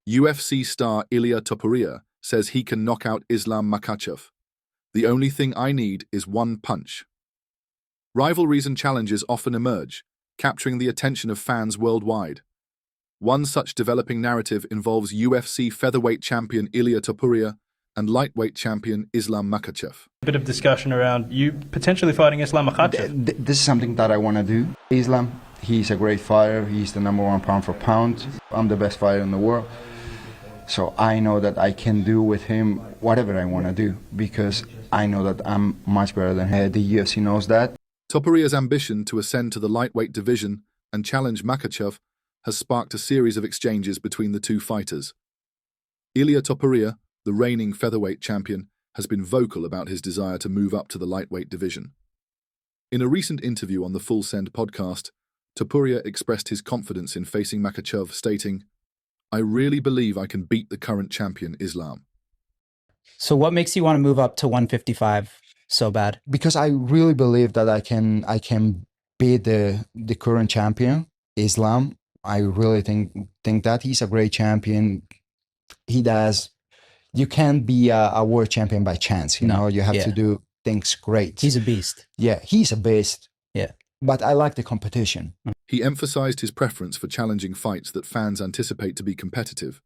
UFC star Ilia Topuria says he can knock out Islam Makhachev. The only thing I need is one punch. Rivalries and challenges often emerge, capturing the attention of fans worldwide. One such developing narrative involves UFC featherweight champion Ilia Topuria and lightweight champion Islam Makhachev. A bit of discussion around you potentially fighting Islam Makhachev. This is something that I want to do. Islam, he's a great fighter. He's the #1 pound for pound. I'm the best fighter in the world. So I know that I can do with him whatever I want to do because I know that I'm much better than him. The UFC knows that. Topuria's ambition to ascend to the lightweight division and challenge Makhachev has sparked a series of exchanges between the two fighters. Ilia Topuria, the reigning featherweight champion, has been vocal about his desire to move up to the lightweight division. In a recent interview on the Full Send podcast, Topuria expressed his confidence in facing Makhachev, stating, "I really believe I can beat the current champion Islam." So what makes you want to move up to 155 so bad? Because I really believe that I can beat the current champion, Islam. I really think that he's a great champion. You can't be a world champion by chance, you know, you have to do things great. He's a beast. Yeah, he's a beast. Yeah. But I like the competition. He emphasized his preference for challenging fights that fans anticipate to be competitive,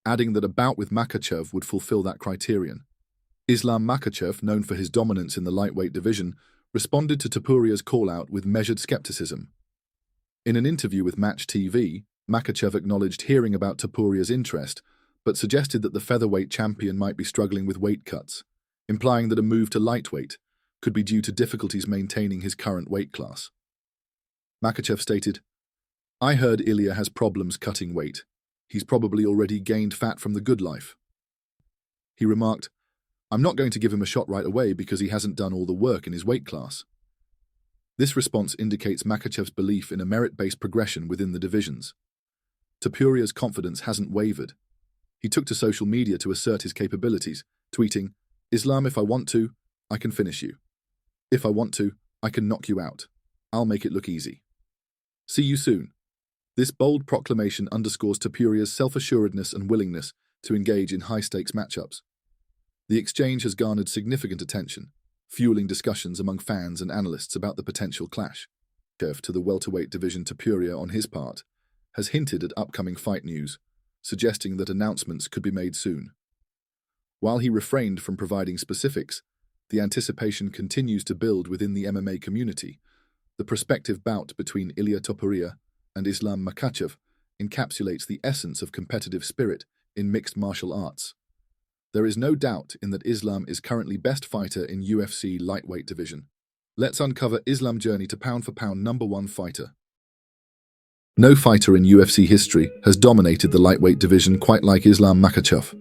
adding that a bout with Makhachev would fulfill that criterion. Islam Makhachev, known for his dominance in the lightweight division, responded to Topuria's call-out with measured skepticism. In an interview with Match TV, Makhachev acknowledged hearing about Topuria's interest, but suggested that the featherweight champion might be struggling with weight cuts, implying that a move to lightweight could be due to difficulties maintaining his current weight class. Makhachev stated, "I heard Ilia has problems cutting weight. He's probably already gained fat from the good life." He remarked, "I'm not going to give him a shot right away because he hasn't done all the work in his weight class." This response indicates Makhachev's belief in a merit-based progression within the divisions. Topuria's confidence hasn't wavered. He took to social media to assert his capabilities, tweeting, "Islam, if I want to, I can finish you. If I want to, I can knock you out. I'll make it look easy. See you soon." This bold proclamation underscores Topuria's self-assuredness and willingness to engage in high-stakes matchups. The exchange has garnered significant attention, fueling discussions among fans and analysts about the potential clash. To the welterweight division, Topuria, on his part, has hinted at upcoming fight news, suggesting that announcements could be made soon. While he refrained from providing specifics, the anticipation continues to build within the MMA community. The prospective bout between Ilia Topuria and Islam Makhachev encapsulates the essence of competitive spirit in mixed martial arts. There is no doubt in that Islam is currently best fighter in UFC lightweight division. Let's uncover Islam's journey to pound-for-pound #1 fighter. No fighter in UFC history has dominated the lightweight division quite like Islam Makhachev.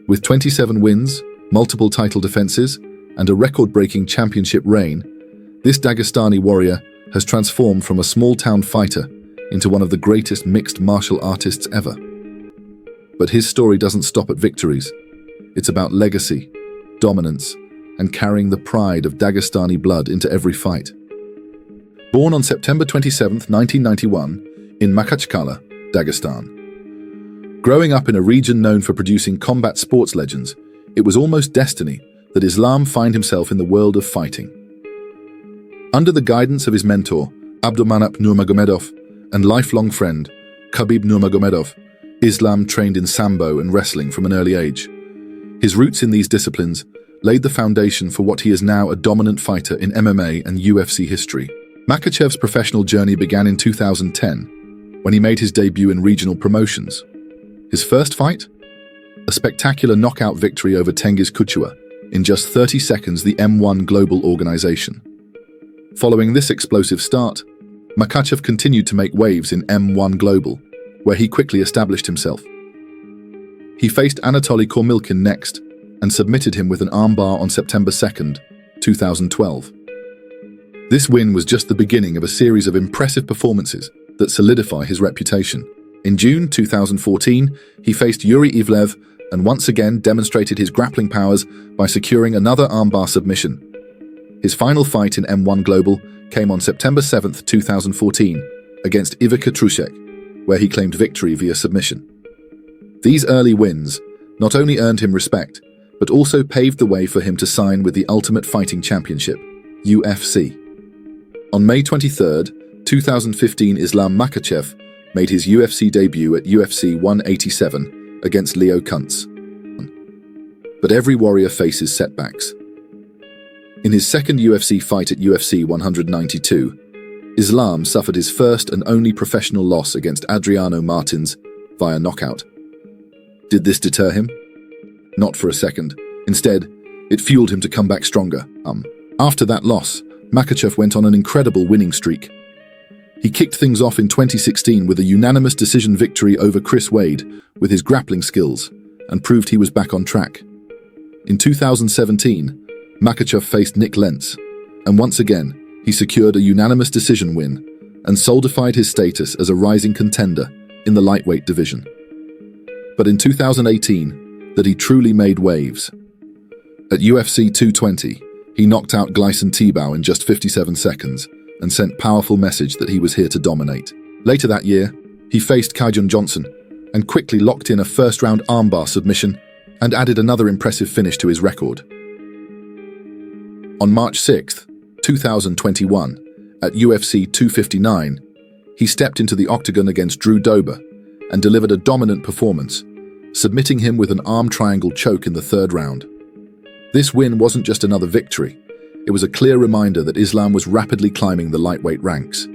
With 27 wins, multiple title defenses, and a record-breaking championship reign, this Dagestani warrior has transformed from a small-town fighter into one of the greatest mixed martial artists ever. But his story doesn't stop at victories. It's about legacy, dominance, and carrying the pride of Dagestani blood into every fight. Born on September 27, 1991, in Makhachkala, Dagestan. Growing up in a region known for producing combat sports legends, it was almost destiny that Islam find himself in the world of fighting. Under the guidance of his mentor, Abdulmanap Nurmagomedov, and lifelong friend, Khabib Nurmagomedov, Islam trained in sambo and wrestling from an early age. His roots in these disciplines laid the foundation for what he is now, a dominant fighter in MMA and UFC history. Makhachev's professional journey began in 2010, when he made his debut in regional promotions. His first fight? A spectacular knockout victory over Tengiz Kuchua in just 30 seconds, the M1 Global organization. Following this explosive start, Makhachev continued to make waves in M1 Global, where he quickly established himself. He faced Anatoly Kormilkin next and submitted him with an armbar on September 2nd, 2012. This win was just the beginning of a series of impressive performances that solidify his reputation. In June 2014, he faced Yuri Ivlev and once again demonstrated his grappling powers by securing another armbar submission. His final fight in M1 Global came on September 7th, 2014, against Ivica Trushek, where he claimed victory via submission. These early wins not only earned him respect, but also paved the way for him to sign with the Ultimate Fighting Championship, UFC. On May 23, 2015, Islam Makhachev made his UFC debut at UFC 187 against Leo Kuntz. But every warrior faces setbacks. In his second UFC fight at UFC 192, Islam suffered his first and only professional loss against Adriano Martins via knockout. Did this deter him? Not for a second. Instead, it fueled him to come back stronger. After that loss, Makhachev went on an incredible winning streak. He kicked things off in 2016 with a unanimous decision victory over Chris Wade with his grappling skills and proved he was back on track. In 2017, Makhachev faced Nick Lentz, and once again, he secured a unanimous decision win and solidified his status as a rising contender in the lightweight division. But in 2018, that he truly made waves. At UFC 220, he knocked out Gleison Tibau in just 57 seconds and sent powerful message that he was here to dominate. Later that year, he faced Kyjon Johnson and quickly locked in a first-round armbar submission and added another impressive finish to his record. On March 6, 2021, at UFC 259, he stepped into the octagon against Drew Dober and delivered a dominant performance, submitting him with an arm triangle choke in the third round. This win wasn't just another victory, it was a clear reminder that Islam was rapidly climbing the lightweight ranks.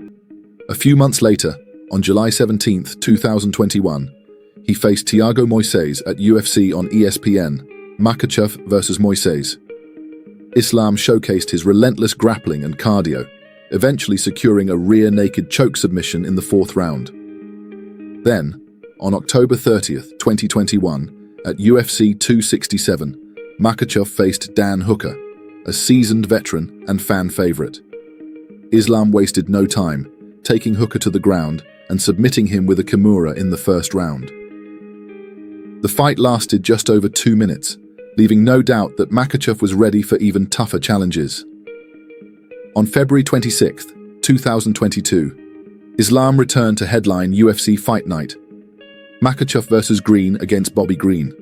A few months later, on July 17, 2021, he faced Thiago Moises at UFC on ESPN, Makhachev vs. Moises. Islam showcased his relentless grappling and cardio, eventually securing a rear naked choke submission in the fourth round. Then, on October 30, 2021, at UFC 267, Makhachev faced Dan Hooker, a seasoned veteran and fan favorite. Islam wasted no time, taking Hooker to the ground and submitting him with a Kimura in the first round. The fight lasted just over 2 minutes, leaving no doubt that Makhachev was ready for even tougher challenges. On February 26, 2022, Islam returned to headline UFC Fight Night, Makhachev vs. Green against Bobby Green.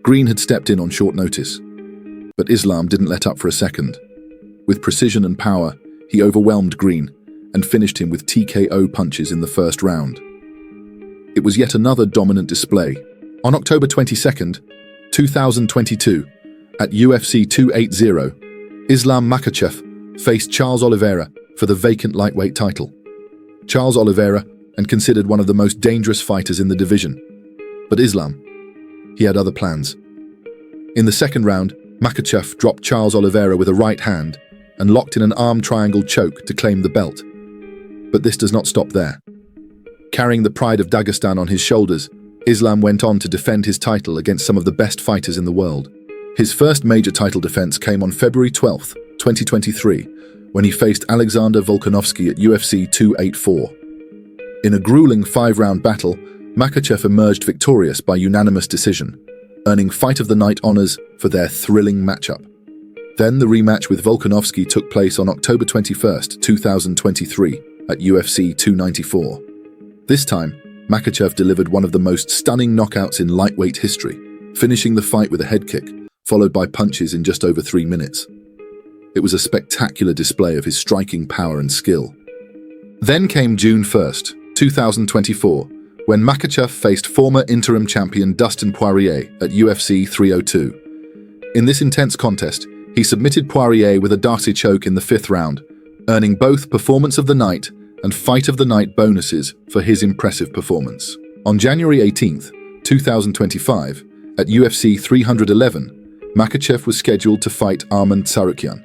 Green had stepped in on short notice, but Islam didn't let up for a second. With precision and power, he overwhelmed Green and finished him with TKO punches in the first round. It was yet another dominant display. On October 22, 2022, at UFC 280, Islam Makhachev faced Charles Oliveira for the vacant lightweight title. Charles Oliveira, and considered one of the most dangerous fighters in the division. But Islam, he had other plans. In the second round, Makhachev dropped Charles Oliveira with a right hand and locked in an arm triangle choke to claim the belt. But this does not stop there. Carrying the pride of Dagestan on his shoulders, Islam went on to defend his title against some of the best fighters in the world. His first major title defense came on February 12, 2023, when he faced Alexander Volkanovski at UFC 284. In a grueling 5-round battle, Makhachev emerged victorious by unanimous decision, earning Fight of the Night honors for their thrilling matchup. Then the rematch with Volkanovski took place on October 21, 2023, at UFC 294. This time, Makhachev delivered one of the most stunning knockouts in lightweight history, finishing the fight with a head kick, followed by punches in just over 3 minutes. It was a spectacular display of his striking power and skill. Then came June 1st, 2024, when Makhachev faced former interim champion Dustin Poirier at UFC 302. In this intense contest, he submitted Poirier with a Darcy choke in the 5th round, earning both Performance of the Night and Fight of the Night bonuses for his impressive performance. On January 18, 2025, at UFC 311, Makhachev was scheduled to fight Arman Tsarukyan.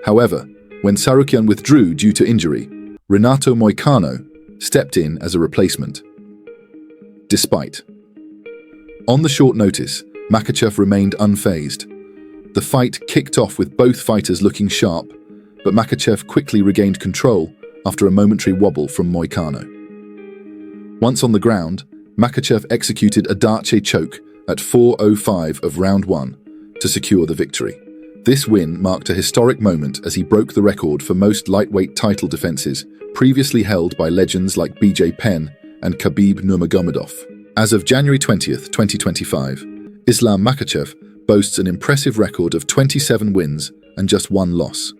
However, when Tsarukyan withdrew due to injury, Renato Moicano stepped in as a replacement. Despite. On the short notice, Makhachev remained unfazed. The fight kicked off with both fighters looking sharp, but Makhachev quickly regained control after a momentary wobble from Moicano. Once on the ground, Makhachev executed a Darce choke at 4:05 of round 1 to secure the victory. This win marked a historic moment as he broke the record for most lightweight title defenses previously held by legends like BJ Penn and Khabib Nurmagomedov. As of January 20th, 2025, Islam Makhachev boasts an impressive record of 27 wins and just 1 loss.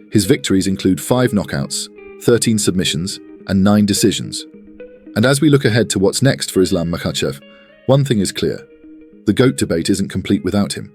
His victories include 5 knockouts, 13 submissions, and 9 decisions. And as we look ahead to what's next for Islam Makhachev, one thing is clear: the GOAT debate isn't complete without him.